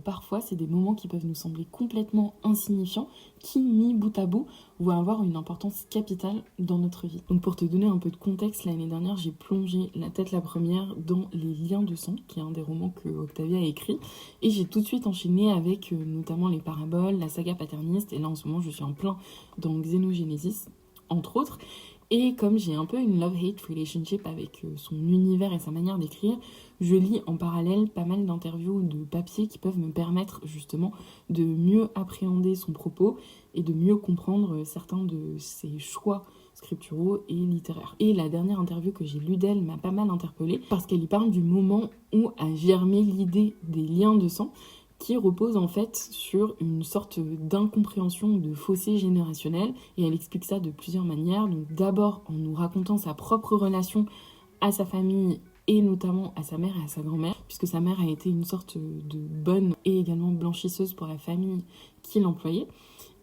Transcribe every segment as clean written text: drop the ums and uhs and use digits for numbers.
Parfois, c'est des moments qui peuvent nous sembler complètement insignifiants, qui, mis bout à bout, vont avoir une importance capitale dans notre vie. Donc pour te donner un peu de contexte, l'année dernière, j'ai plongé la tête la première dans Les Liens de sang, qui est un des romans que Octavia a écrit, et j'ai tout de suite enchaîné avec notamment les paraboles, la saga paterniste, et là en ce moment je suis en plein dans Xenogenesis, entre autres. Et comme j'ai un peu une love-hate relationship avec son univers et sa manière d'écrire, je lis en parallèle pas mal d'interviews ou de papiers qui peuvent me permettre justement de mieux appréhender son propos et de mieux comprendre certains de ses choix scripturaux et littéraires. Et la dernière interview que j'ai lue d'elle m'a pas mal interpellée parce qu'elle y parle du moment où a germé l'idée des liens de sang, qui repose en fait sur une sorte d'incompréhension, de fossé générationnel. Et elle explique ça de plusieurs manières. Donc d'abord en nous racontant sa propre relation à sa famille et notamment à sa mère et à sa grand-mère, puisque sa mère a été une sorte de bonne et également blanchisseuse pour la famille qui l'employait.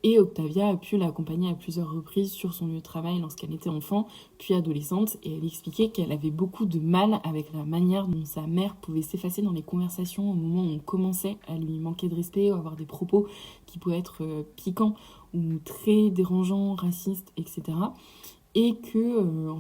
Et Octavia a pu l'accompagner à plusieurs reprises sur son lieu de travail lorsqu'elle était enfant, puis adolescente, et elle expliquait qu'elle avait beaucoup de mal avec la manière dont sa mère pouvait s'effacer dans les conversations au moment où on commençait à lui manquer de respect ou avoir des propos qui pouvaient être piquants ou très dérangeants, racistes, etc. Et que,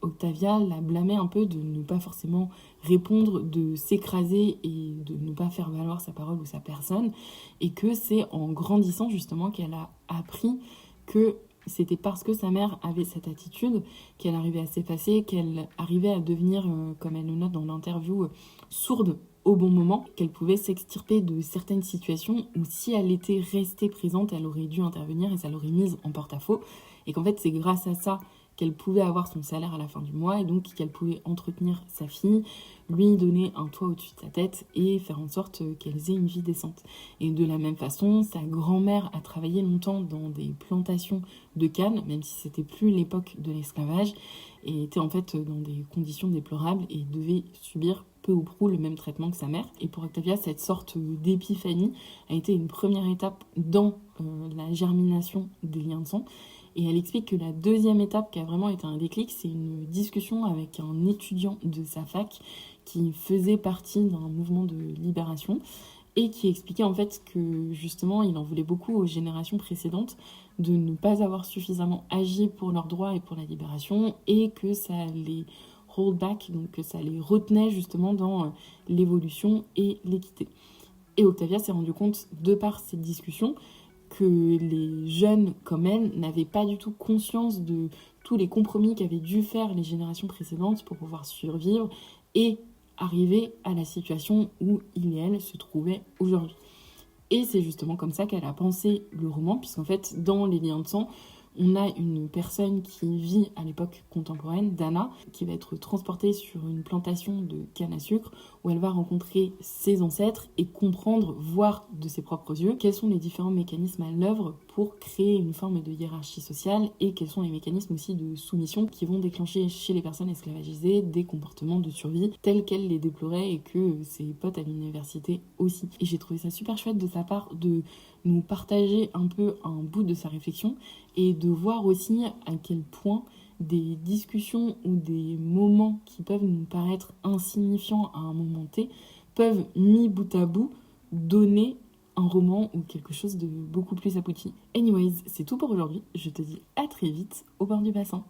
Octavia la blâmait un peu de ne pas forcément répondre, de s'écraser et de ne pas faire valoir sa parole ou sa personne. Et que c'est en grandissant, justement, qu'elle a appris que c'était parce que sa mère avait cette attitude qu'elle arrivait à s'effacer, qu'elle arrivait à devenir, comme elle le note dans l'interview, sourde au bon moment, qu'elle pouvait s'extirper de certaines situations où si elle était restée présente, elle aurait dû intervenir et ça l'aurait mise en porte-à-faux. Et qu'en fait, c'est grâce à ça qu'elle pouvait avoir son salaire à la fin du mois et donc qu'elle pouvait entretenir sa fille, lui donner un toit au-dessus de sa tête et faire en sorte qu'elles aient une vie décente. Et de la même façon, sa grand-mère a travaillé longtemps dans des plantations de canne, même si c'était plus l'époque de l'esclavage, et était en fait dans des conditions déplorables et devait subir peu ou prou le même traitement que sa mère. Et pour Octavia, cette sorte d'épiphanie a été une première étape dans la germination des liens de sang. Et elle explique que la deuxième étape qui a vraiment été un déclic, c'est une discussion avec un étudiant de sa fac qui faisait partie d'un mouvement de libération et qui expliquait en fait que justement il en voulait beaucoup aux générations précédentes de ne pas avoir suffisamment agi pour leurs droits et pour la libération et que ça les hold back, donc que ça les retenait justement dans l'évolution et l'équité. Et Octavia s'est rendu compte, de par cette discussion, que les jeunes comme elle n'avaient pas du tout conscience de tous les compromis qu'avaient dû faire les générations précédentes pour pouvoir survivre et arriver à la situation où il et elle se trouvaient aujourd'hui. Et c'est justement comme ça qu'elle a pensé le roman, puisqu'en fait, dans Les Liens de sang, on a une personne qui vit à l'époque contemporaine, Dana, qui va être transportée sur une plantation de canne à sucre où elle va rencontrer ses ancêtres et comprendre, voir de ses propres yeux, quels sont les différents mécanismes à l'œuvre pour créer une forme de hiérarchie sociale et quels sont les mécanismes aussi de soumission qui vont déclencher chez les personnes esclavagisées des comportements de survie tels qu'elle les déplorait et que ses potes à l'université aussi. Et j'ai trouvé ça super chouette de sa part de nous partager un peu un bout de sa réflexion et de voir aussi à quel point des discussions ou des moments qui peuvent nous paraître insignifiants à un moment T peuvent, mis bout à bout, donner un roman ou quelque chose de beaucoup plus abouti. Anyways, c'est tout pour aujourd'hui. Je te dis à très vite au bord du bassin.